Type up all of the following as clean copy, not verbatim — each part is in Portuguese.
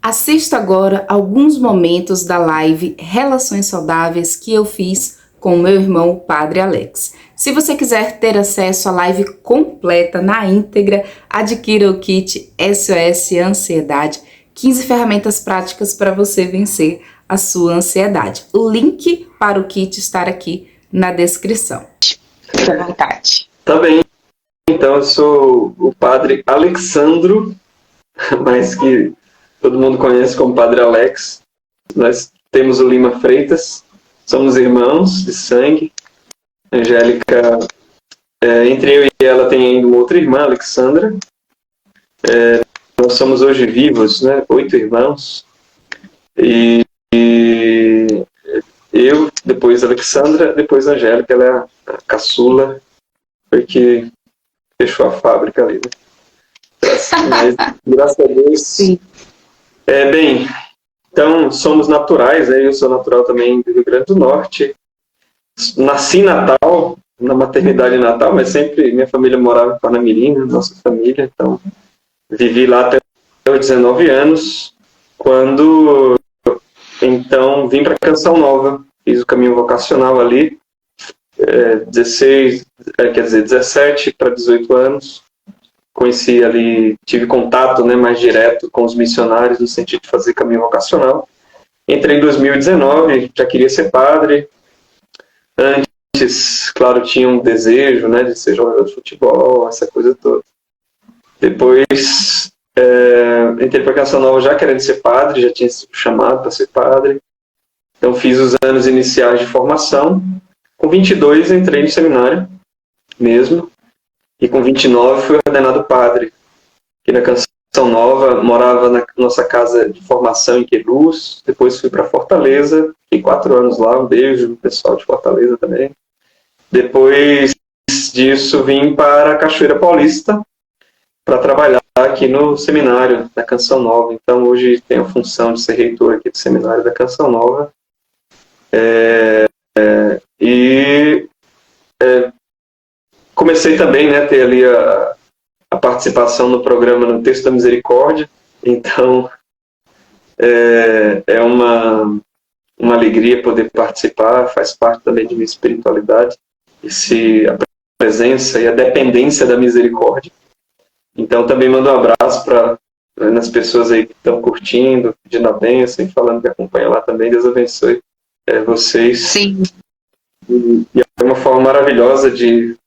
Assista agora alguns momentos da live Relações Saudáveis que eu fiz com o meu irmão, o Padre Alex. Se você quiser ter acesso à live completa na íntegra, adquira o kit SOS Ansiedade, 15 ferramentas práticas para você vencer a sua ansiedade. O link para o kit está aqui na descrição. Fique à vontade. Tá bem. Então, eu sou o Padre Alexandro, mas que todo mundo conhece como Padre Alex. Nós temos o Lima Freitas, somos irmãos de sangue. Angélica, entre eu e ela tem ainda uma outra irmã, Alexandra. Nós somos hoje vivos, né? 8 irmãos. E eu, depois a Alexandra, depois a Angélica, ela é a caçula, porque fechou a fábrica ali, né? Mas, graças a Deus. Sim. Bem, então somos naturais, né? Eu sou natural também do Rio Grande do Norte. Nasci em Natal, na maternidade em Natal, mas sempre minha família morava em Parnamirim, né? Nossa família, então vivi lá até os 19 anos, quando então vim para Canção Nova, fiz o caminho vocacional ali, 17 para 18 anos. Conheci ali, tive contato, né, mais direto com os missionários no sentido de fazer caminho vocacional. Entrei em 2019, já queria ser padre. Antes, claro, tinha um desejo, né, de ser jogador de futebol, essa coisa toda. Depois, entrei para Canção Nova já querendo ser padre, já tinha sido chamado para ser padre. Então, fiz os anos iniciais de formação. Com 22, entrei no seminário mesmo. E com 29 fui ordenado padre. Aqui na Canção Nova, morava na nossa casa de formação em Queluz. Depois fui para Fortaleza, fiquei 4 anos lá. Um beijo no pessoal de Fortaleza também. Depois disso vim para Cachoeira Paulista para trabalhar aqui no seminário da Canção Nova. Então hoje tenho a função de ser reitor aqui do seminário da Canção Nova. Comecei também, né, ter ali a participação no programa No Texto da Misericórdia. Então é uma alegria poder participar, faz parte também de minha espiritualidade, a presença e a dependência da misericórdia. Então também mando um abraço para nas pessoas aí que estão curtindo, pedindo a bênção e falando que acompanham lá também. Deus abençoe vocês. Sim. E é uma forma maravilhosa de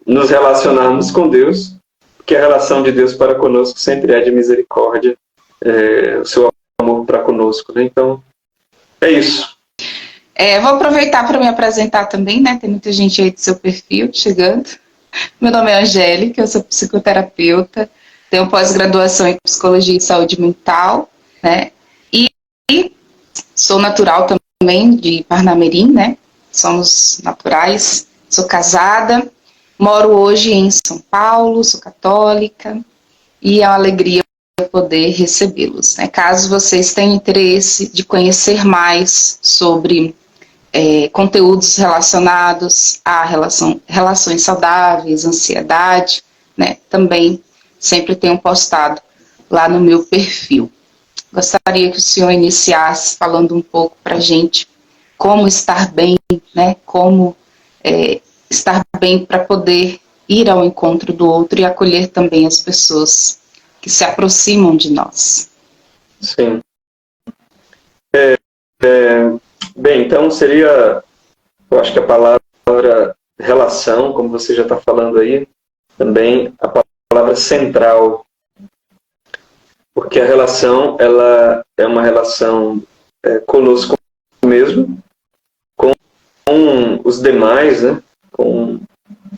nos relacionarmos com Deus, porque a relação de Deus para conosco sempre é de misericórdia, o seu amor para conosco, né? Então, é isso. Vou aproveitar para me apresentar também, né? Tem muita gente aí do seu perfil chegando. Meu nome é Angélica, eu sou psicoterapeuta, tenho pós-graduação em Psicologia e Saúde Mental, né? E sou natural também de Parnamirim, né? Somos naturais, sou casada, moro hoje em São Paulo, sou católica e é uma alegria poder recebê-los, né? Caso vocês tenham interesse de conhecer mais sobre conteúdos relacionados a relações saudáveis, ansiedade, né? Também sempre tenho postado lá no meu perfil. Gostaria que o senhor iniciasse falando um pouco para a gente como estar bem, né? Como estar bem para poder ir ao encontro do outro e acolher também as pessoas que se aproximam de nós. Sim. Bem, então seria, eu acho que a palavra relação, como você já está falando aí, também a palavra central, porque a relação, ela é uma relação conosco mesmo, com os demais, né? Com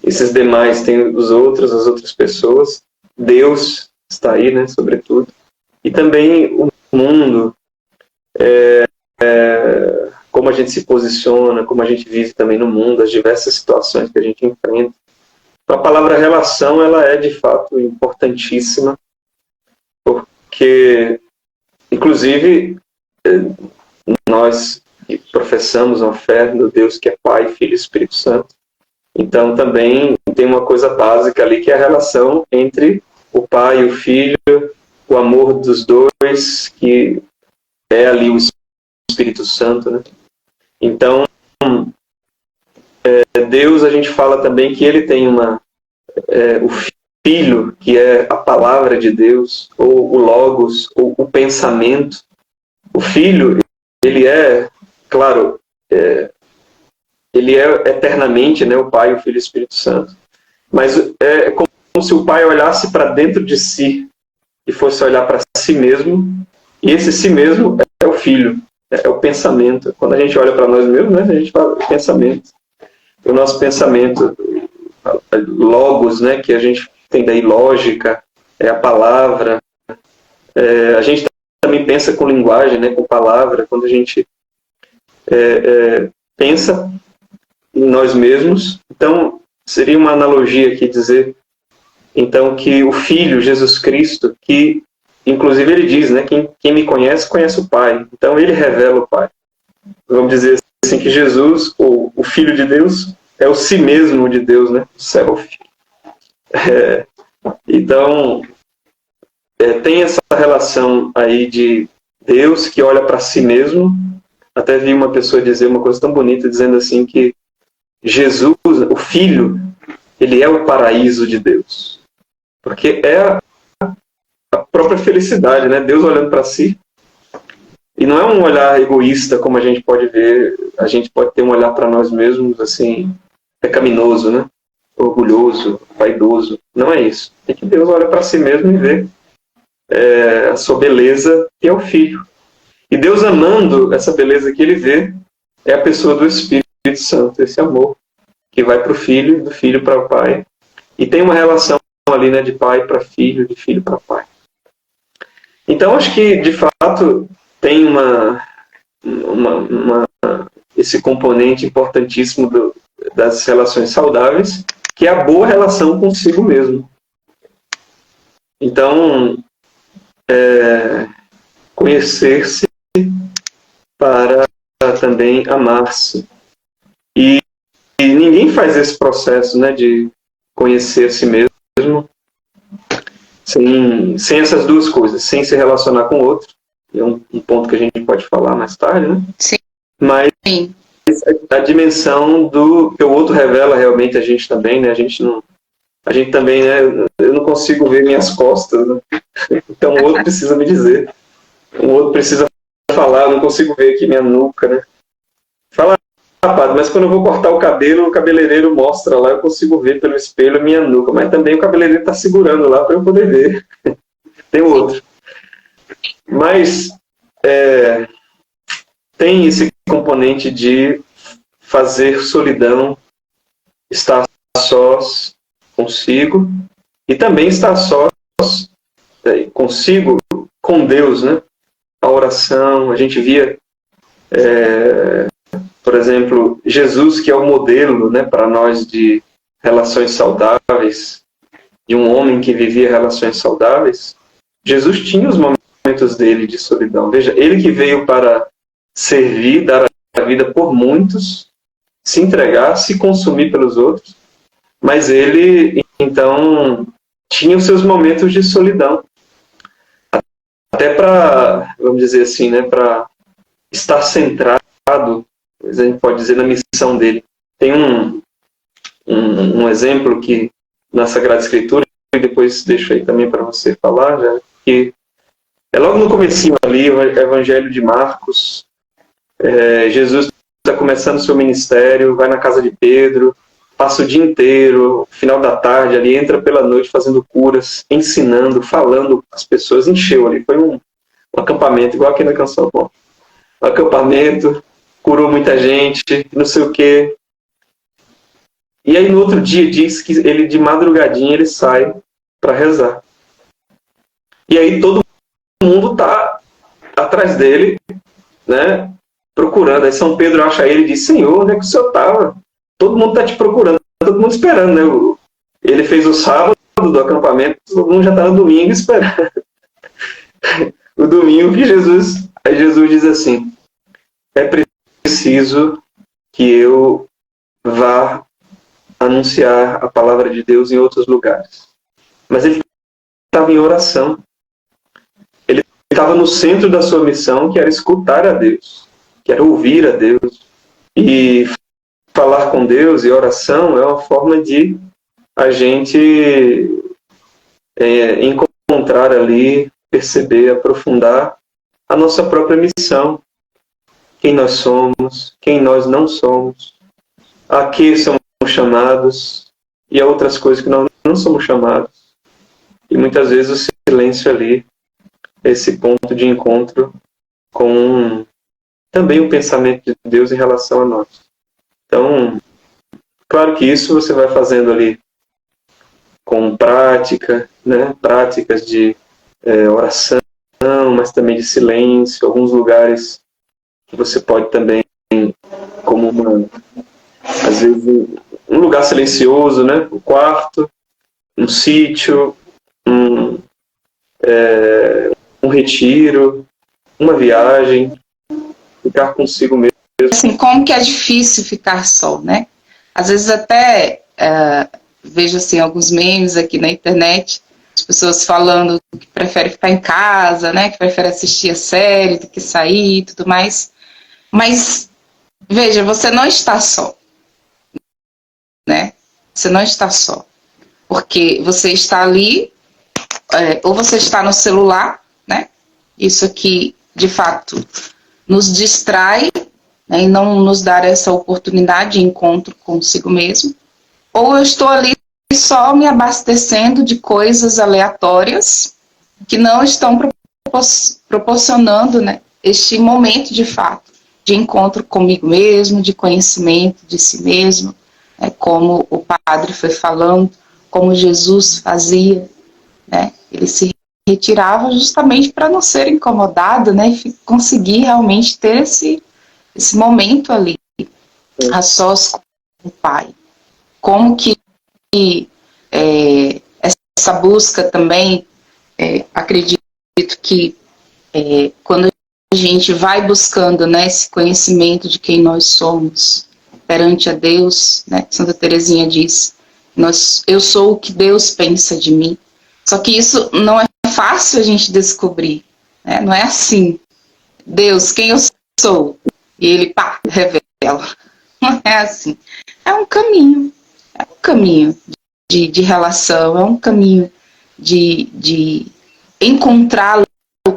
esses demais tem as outras pessoas, Deus está aí, né? Sobretudo, e também o mundo, como a gente se posiciona, como a gente vive também no mundo, as diversas situações que a gente enfrenta. Então, a palavra relação, ela é de fato importantíssima, porque, inclusive, nós professamos uma fé no Deus que é Pai, Filho e Espírito Santo. Então, também tem uma coisa básica ali, que é a relação entre o Pai, o Filho o amor dos dois, que é ali o Espírito Santo, né? Então, Deus, a gente fala também que ele tem o Filho, que é a palavra de Deus, ou o Logos, ou o pensamento. O Filho, ele é, claro, ele é eternamente, né, o Pai, o Filho e o Espírito Santo. Mas é como se o Pai olhasse para dentro de si e fosse olhar para si mesmo, e esse si mesmo é o Filho, é o pensamento. Quando a gente olha para nós mesmos, né, a gente fala pensamento. O nosso pensamento, logos, né, que a gente tem daí lógica, é a palavra. A gente também pensa com linguagem, né, com palavra. Quando a gente pensa em nós mesmos, então seria uma analogia aqui dizer, então, que o Filho, Jesus Cristo, que inclusive ele diz, né, quem me conhece, conhece o Pai. Então ele revela o Pai. Vamos dizer assim que Jesus, o Filho de Deus, é o si mesmo de Deus, né? O self. Então, tem essa relação aí de Deus que olha para si mesmo. Até vi uma pessoa dizer uma coisa tão bonita, dizendo assim que Jesus, o Filho, ele é o paraíso de Deus. Porque é a própria felicidade, né? Deus olhando para si. E não é um olhar egoísta, como a gente pode ver. A gente pode ter um olhar para nós mesmos, assim, pecaminoso, né? Orgulhoso, vaidoso. Não é isso. É que Deus olha para si mesmo e vê a sua beleza, que é o Filho. E Deus amando essa beleza que ele vê, é a pessoa do Espírito Santo, esse amor, que vai para o Filho, do Filho para o Pai. E tem uma relação ali, né, de pai para filho, de filho para pai. Então, acho que, de fato, tem esse componente importantíssimo das relações saudáveis, que é a boa relação consigo mesmo. Então, conhecer-se para também amar-se. E ninguém faz esse processo, né, de conhecer a si mesmo sem essas duas coisas, sem se relacionar com o outro. É um ponto que a gente pode falar mais tarde, né? Sim. Mas a dimensão do que o outro revela realmente a gente também, né? A gente também, né? Eu não consigo ver minhas costas, né? Então o outro precisa me dizer. O outro precisa falar, eu não consigo ver aqui minha nuca, né? Fala, rapaz, mas quando eu vou cortar o cabelo, o cabeleireiro mostra lá, eu consigo ver pelo espelho a minha nuca, mas também o cabeleireiro está segurando lá para eu poder ver. Tem outro. Mas tem esse componente de fazer solidão, estar sós consigo e também estar sós consigo, com Deus, né? A oração, a gente via, por exemplo, Jesus, que é o modelo, né, para nós de relações saudáveis, de um homem que vivia relações saudáveis. Jesus tinha os momentos dele de solidão. Veja, ele que veio para servir, dar a vida por muitos, se entregar, se consumir pelos outros, mas ele, então, tinha os seus momentos de solidão. Até para, vamos dizer assim, né, para estar centrado, a gente pode dizer, na missão dele. Tem um exemplo que na Sagrada Escritura, e depois deixo aí também para você falar, já, que é logo no comecinho ali, o Evangelho de Marcos. Jesus está começando seu ministério, vai na casa de Pedro, passa o dia inteiro, final da tarde ali, entra pela noite fazendo curas, ensinando, falando, as pessoas encheu ali, foi um acampamento, igual aqui na Canção Bom. Um acampamento, curou muita gente, não sei o quê. E aí no outro dia diz que ele de madrugadinha ele sai para rezar. E aí todo mundo está atrás dele, né, procurando. Aí São Pedro acha ele e diz: Senhor, onde é que o senhor estava? Todo mundo está te procurando, todo mundo esperando, né? Ele fez o sábado do acampamento, todo mundo já está no domingo esperando. O domingo que Jesus... Aí Jesus diz assim: é preciso que eu vá anunciar a palavra de Deus em outros lugares. Mas ele estava em oração. estava no centro da sua missão, que era escutar a Deus, que era ouvir a Deus. E falar com Deus e oração é uma forma de a gente encontrar ali, perceber, aprofundar a nossa própria missão. Quem nós somos, quem nós não somos, a que somos chamados e a outras coisas que nós não somos chamados. E muitas vezes o silêncio ali, esse ponto de encontro com também o pensamento de Deus em relação a nós. Então, claro que isso você vai fazendo ali com prática, né? Práticas de oração, mas também de silêncio, alguns lugares que você pode também, como às vezes, um lugar silencioso, né? O quarto, um sítio, um retiro, uma viagem, ficar consigo mesmo. Assim, como que é difícil ficar só, né? Às vezes até vejo assim, alguns memes aqui na internet, as pessoas falando que preferem ficar em casa, né? Que preferem assistir a série do que sair e tudo mais. Mas, veja, você não está só, né? Você não está só. Porque você está ali, ou você está no celular, né? Isso aqui, de fato, nos distrai, né, e não nos dá essa oportunidade de encontro consigo mesmo. Ou eu estou ali só me abastecendo de coisas aleatórias que não estão proporcionando, né, este momento de fato de encontro comigo mesmo, de conhecimento de si mesmo, né, como o padre foi falando, como Jesus fazia, né, ele se retirava justamente para não ser incomodado, né, e conseguir realmente ter esse momento ali, a sós com o Pai. Como que essa busca também, acredito que quando a gente vai buscando, né, esse conhecimento de quem nós somos perante a Deus, né, Santa Teresinha diz, eu sou o que Deus pensa de mim. Só que isso não é fácil a gente descobrir, né? Não é assim, Deus, quem eu sou? E ele, pá, revela. Não é assim. É um caminho de relação, é um caminho de encontrá-lo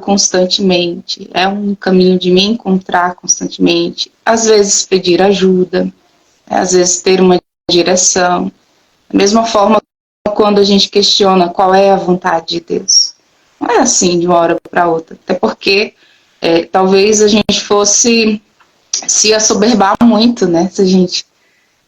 constantemente, é um caminho de me encontrar constantemente, às vezes pedir ajuda, às vezes ter uma direção. Da mesma forma, quando a gente questiona qual é a vontade de Deus. Não é assim de uma hora para outra, até porque talvez a gente fosse se assoberbar muito, né? Se a gente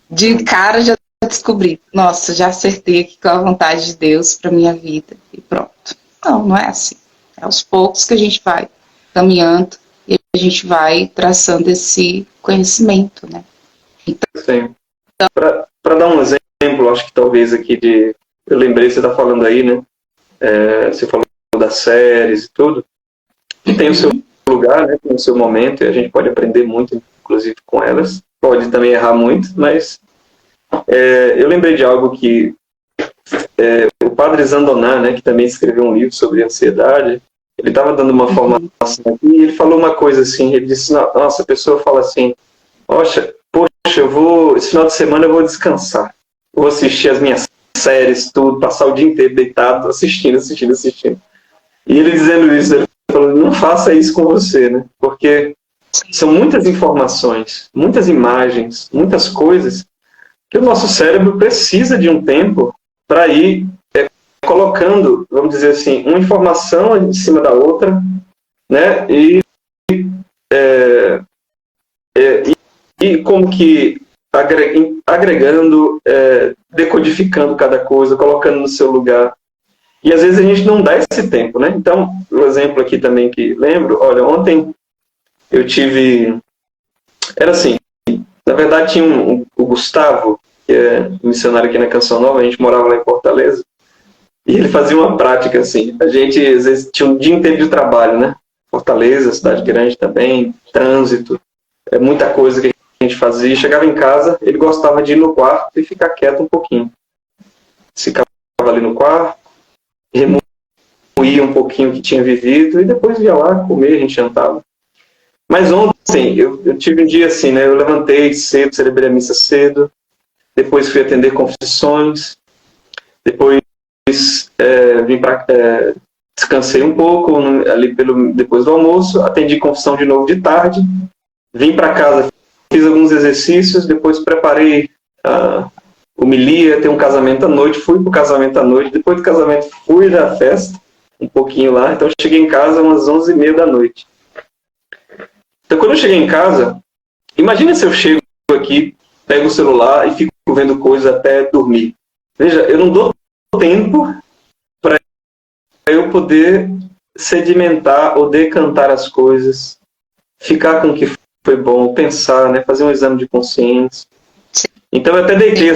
de cara já descobrir, nossa, já acertei aqui com a vontade de Deus para minha vida e pronto. Não, não é assim. É aos poucos que a gente vai caminhando e a gente vai traçando esse conhecimento, né? Sim. Para dar um exemplo, acho que talvez aqui eu lembrei, você está falando aí, né? Você falou das séries e tudo, que tem o seu lugar, né? Tem o seu momento, e a gente pode aprender muito, inclusive, com elas. Pode também errar muito, mas eu lembrei de algo que o padre Zandoná, né, que também escreveu um livro sobre ansiedade, ele estava dando uma formação aqui, e ele falou uma coisa assim, ele disse, nossa, a pessoa fala assim, poxa, esse final de semana eu vou descansar, vou assistir as minhas séries, tudo, passar o dia inteiro deitado, assistindo. E ele dizendo isso, ele falou, não faça isso com você, né, porque são muitas informações, muitas imagens, muitas coisas, que o nosso cérebro precisa de um tempo para ir colocando, vamos dizer assim, uma informação em cima da outra, né? E como que agregando, decodificando cada coisa, colocando no seu lugar. E às vezes a gente não dá esse tempo, né? Então, o exemplo aqui também que lembro, olha, ontem eu tive... Era assim, na verdade tinha o Gustavo, que é missionário aqui na Canção Nova, a gente morava lá em Fortaleza, e ele fazia uma prática assim, a gente às vezes tinha um dia inteiro de trabalho, né? Fortaleza, cidade grande também, trânsito, muita coisa que a gente fazia, chegava em casa, ele gostava de ir no quarto e ficar quieto um pouquinho. Ficava ali no quarto, remoendo remoía um pouquinho o que tinha vivido e depois ia lá comer, a gente jantava. Mas ontem eu tive um dia assim, né? Eu levantei cedo, celebrei a missa cedo, depois fui atender confissões, depois vim para descansei um pouco ali depois do almoço, atendi confissão de novo de tarde, vim para casa, fiz alguns exercícios, depois preparei homilia, tem um casamento à noite, fui para o casamento à noite, depois do casamento fui na festa, um pouquinho lá, então cheguei em casa umas 11h30 da noite. Então quando eu cheguei em casa, imagina se eu chego aqui, pego o celular e fico vendo coisa até dormir. Veja, eu não dou tempo para eu poder sedimentar ou decantar as coisas, ficar com o que foi bom, pensar, né, fazer um exame de consciência. Então eu até deitei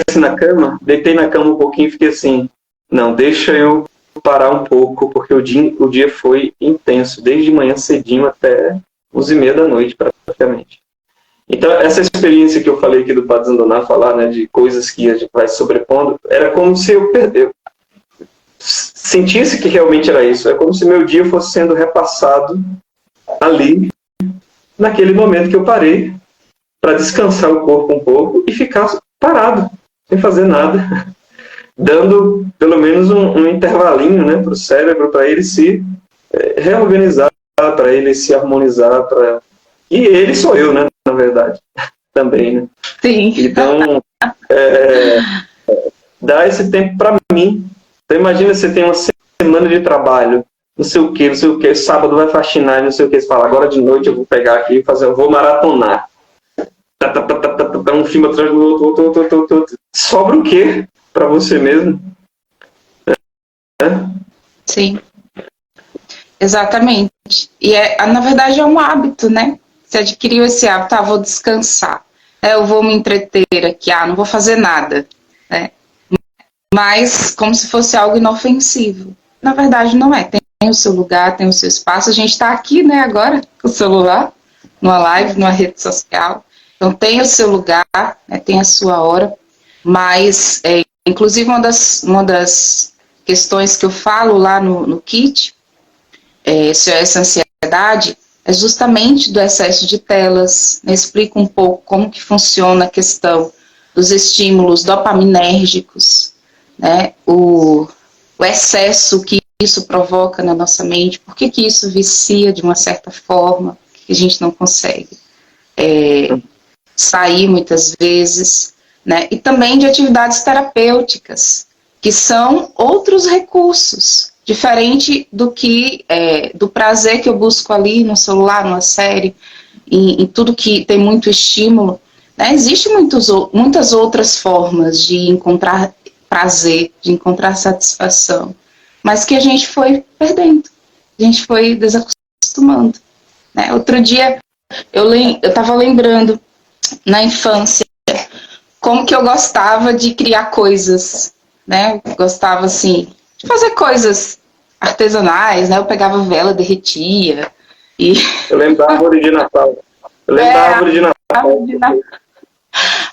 na cama um pouquinho e fiquei assim, não, deixa eu parar um pouco, porque o dia foi intenso, desde manhã cedinho até 11h30 da noite, praticamente. Então essa experiência que eu falei aqui do Padre Zandoná falar, né, de coisas que a gente vai sobrepondo, era como se eu sentisse que realmente era isso, é como se meu dia fosse sendo repassado ali, naquele momento que eu parei para descansar o corpo um pouco e ficar parado, sem fazer nada, dando pelo menos um intervalinho, né, para o cérebro, para ele se reorganizar, para ele se harmonizar, e ele sou eu, né, na verdade, também, né? Sim. Então, dá esse tempo para mim. Então imagina, você tem uma semana de trabalho, não sei o que, sábado vai faxinar, não sei o que, você fala, agora de noite eu vou pegar aqui e eu vou maratonar. Um filme atrás do outro. Sobra o quê para você mesmo? Sim, exatamente. E na verdade é um hábito, né? Você adquiriu esse hábito, vou descansar, eu vou me entreter aqui, não vou fazer nada, né? Mas como se fosse algo inofensivo. Na verdade não é, tem o seu lugar, tem o seu espaço, a gente está aqui, né, agora, com o celular, numa live, numa rede social. Então tem o seu lugar, né, tem a sua hora, mas inclusive uma das questões que eu falo lá no kit, se é essa ansiedade, é justamente do excesso de telas, né, explico um pouco como que funciona a questão dos estímulos dopaminérgicos, né, o excesso que isso provoca na nossa mente, por que isso vicia de uma certa forma, que a gente não consegue sair muitas vezes, né? E também de atividades terapêuticas, que são outros recursos, diferente do que do prazer que eu busco ali no celular, numa série, em tudo que tem muito estímulo, né? Existem muitas outras formas de encontrar prazer, de encontrar satisfação, mas que a gente foi perdendo, a gente foi desacostumando, né? Outro dia eu estava lembrando na infância como que eu gostava de criar coisas, né? Eu gostava assim de fazer coisas artesanais, né? Eu pegava vela, derretia e eu lembro da árvore de Natal.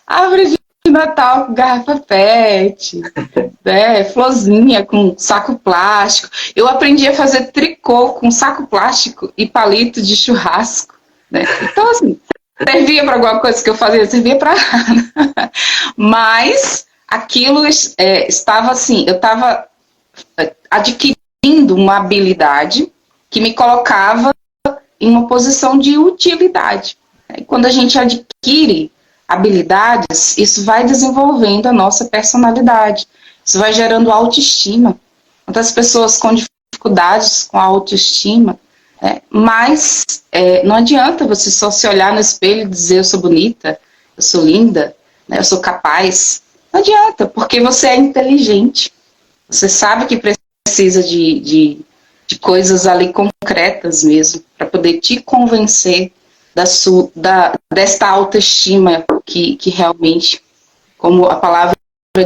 Árvore de Natal com garrafa PET, né? Florzinha com saco plástico. Eu aprendi a fazer tricô com saco plástico e palito de churrasco, né? Então assim, servia para alguma coisa que eu fazia, servia para nada. Mas aquilo estava assim, eu estava adquirindo uma habilidade que me colocava em uma posição de utilidade. E quando a gente adquire habilidades, isso vai desenvolvendo a nossa personalidade, isso vai gerando autoestima. Muitas pessoas com dificuldades com a autoestima, mas não adianta você só se olhar no espelho e dizer eu sou bonita, eu sou linda, né, eu sou capaz. Não adianta, porque você é inteligente. Você sabe que precisa de coisas ali concretas mesmo, para poder te convencer desta autoestima que realmente, como a palavra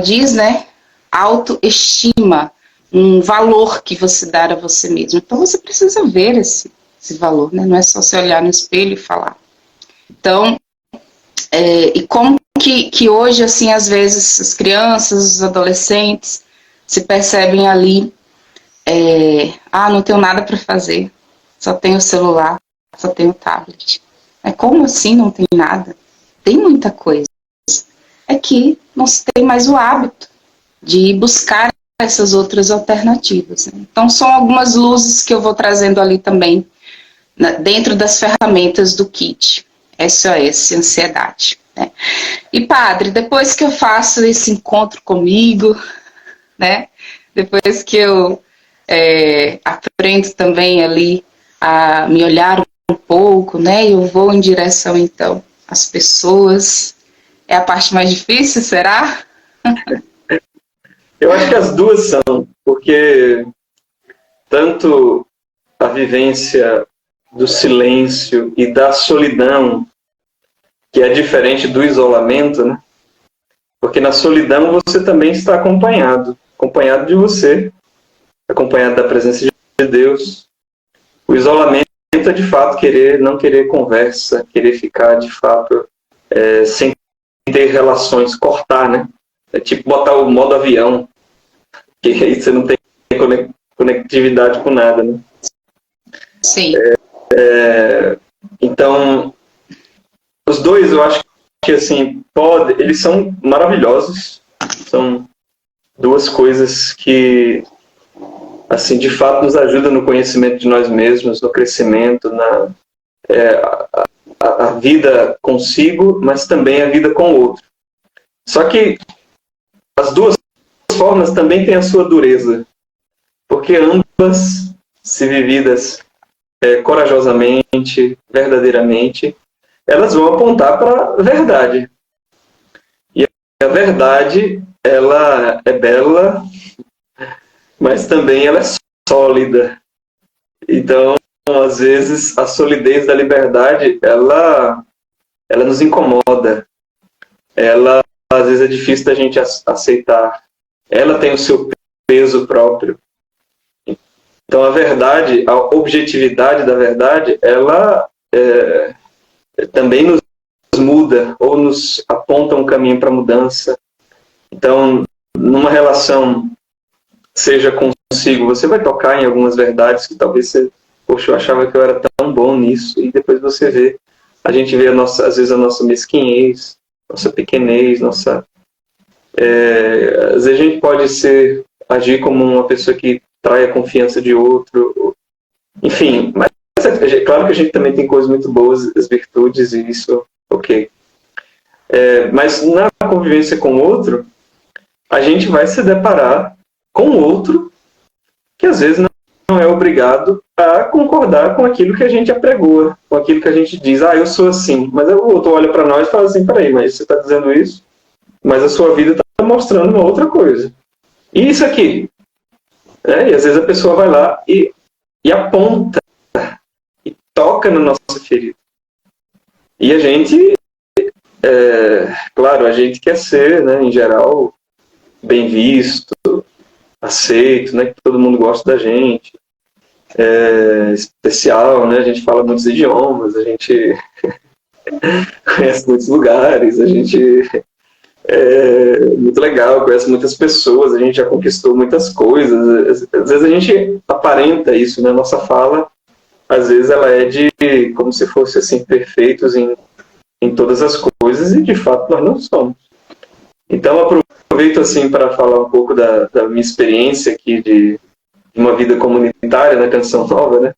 diz, né, autoestima, um valor que você dá a você mesmo. Então você precisa ver esse valor, né? Não é só você olhar no espelho e falar. Então, e como que hoje, assim, às vezes as crianças, os adolescentes se percebem ali não tenho nada para fazer, só tenho o celular, só tenho o tablet. Mas como assim não tem nada? Tem muita coisa. É que não se tem mais o hábito de buscar essas outras alternativas, né? Então são algumas luzes que eu vou trazendo ali também, dentro das ferramentas do kit SOS Ansiedade, né? E padre, depois que eu faço esse encontro comigo, né? Depois que eu aprendo também ali a me olhar um pouco, né? Eu vou em direção então às pessoas. É a parte mais difícil, será? Eu acho que as duas são, porque tanto a vivência do silêncio e da solidão, que é diferente do isolamento, né? Porque na solidão você também está acompanhado de você, acompanhado da presença de Deus. O isolamento é de fato não querer conversa, querer ficar de fato sem ter relações, cortar, né? É tipo botar o modo avião, que aí você não tem conectividade com nada, né? Sim. Então, os dois eu acho que assim, eles são maravilhosos, são duas coisas que assim, de fato nos ajudam no conhecimento de nós mesmos, no crescimento, a vida consigo, mas também a vida com o outro. Só que as duas formas também têm a sua dureza, porque ambas, se vividas corajosamente, verdadeiramente, elas vão apontar para a verdade. E a verdade, ela é bela, mas também ela é sólida. Então, às vezes, a solidez da liberdade, ela nos incomoda. Ela, às vezes, é difícil da gente aceitar. Ela tem o seu peso próprio. Então, a verdade, a objetividade da verdade, ela também nos muda ou nos aponta um caminho para mudança. Então, numa relação, seja consigo, você vai tocar em algumas verdades que talvez você, poxa, eu achava que eu era tão bom nisso, e depois você vê, a gente vê às vezes a nossa mesquinhez, nossa pequenez, às vezes a gente pode agir como uma pessoa que trai a confiança de outro, enfim, mas é claro que a gente também tem coisas muito boas, as virtudes, e isso, ok. Mas na convivência com o outro, a gente vai se deparar com o outro que às vezes não é obrigado a concordar com aquilo que a gente apregoa, com aquilo que a gente diz, eu sou assim, mas o outro olha para nós e fala assim, peraí, mas você está dizendo isso, mas a sua vida está mostrando uma outra coisa. E isso aqui? E às vezes a pessoa vai lá e aponta, e toca na nossa ferida. E a gente, claro, a gente quer ser, né, em geral, bem visto, aceito, né, que todo mundo gosta da gente, especial, né, a gente fala muitos idiomas, a gente conhece muitos lugares, a gente muito legal, conhece muitas pessoas, a gente já conquistou muitas coisas, às vezes a gente aparenta isso, né, nossa fala, às vezes ela é como se fosse assim, perfeitos em todas as coisas, e de fato nós não somos. Então aproveito assim para falar um pouco da minha experiência aqui de uma vida comunitária na Canção Nova, né?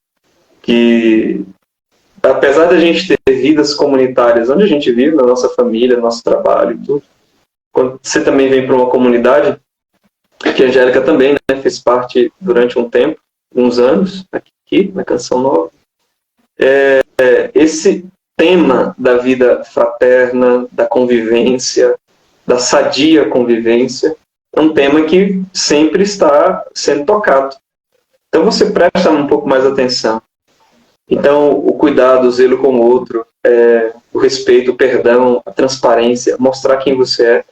Que apesar da gente ter vidas comunitárias onde a gente vive, na nossa família, no nosso trabalho e tudo, quando você também vem para uma comunidade, que a Angélica também, né, fez parte durante um tempo, uns anos, aqui na Canção Nova, esse tema da vida fraterna, da convivência, da sadia convivência, é um tema que sempre está sendo tocado. Então você presta um pouco mais atenção. Então o cuidado, o zelo com o outro, o respeito, o perdão, a transparência, mostrar quem você é.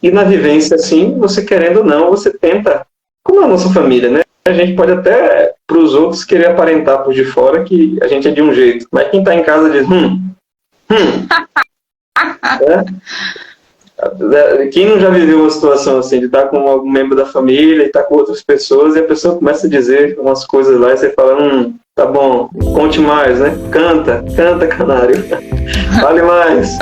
E na vivência, assim, você querendo ou não, você tenta, como é a nossa família, né? A gente pode até, para os outros, querer aparentar por de fora que a gente é de um jeito. Mas quem está em casa diz, Quem não já viveu uma situação assim, de estar com algum membro da família e estar com outras pessoas, e a pessoa começa a dizer umas coisas lá e você fala, tá bom, conte mais, né? Canta, canário. Fale mais.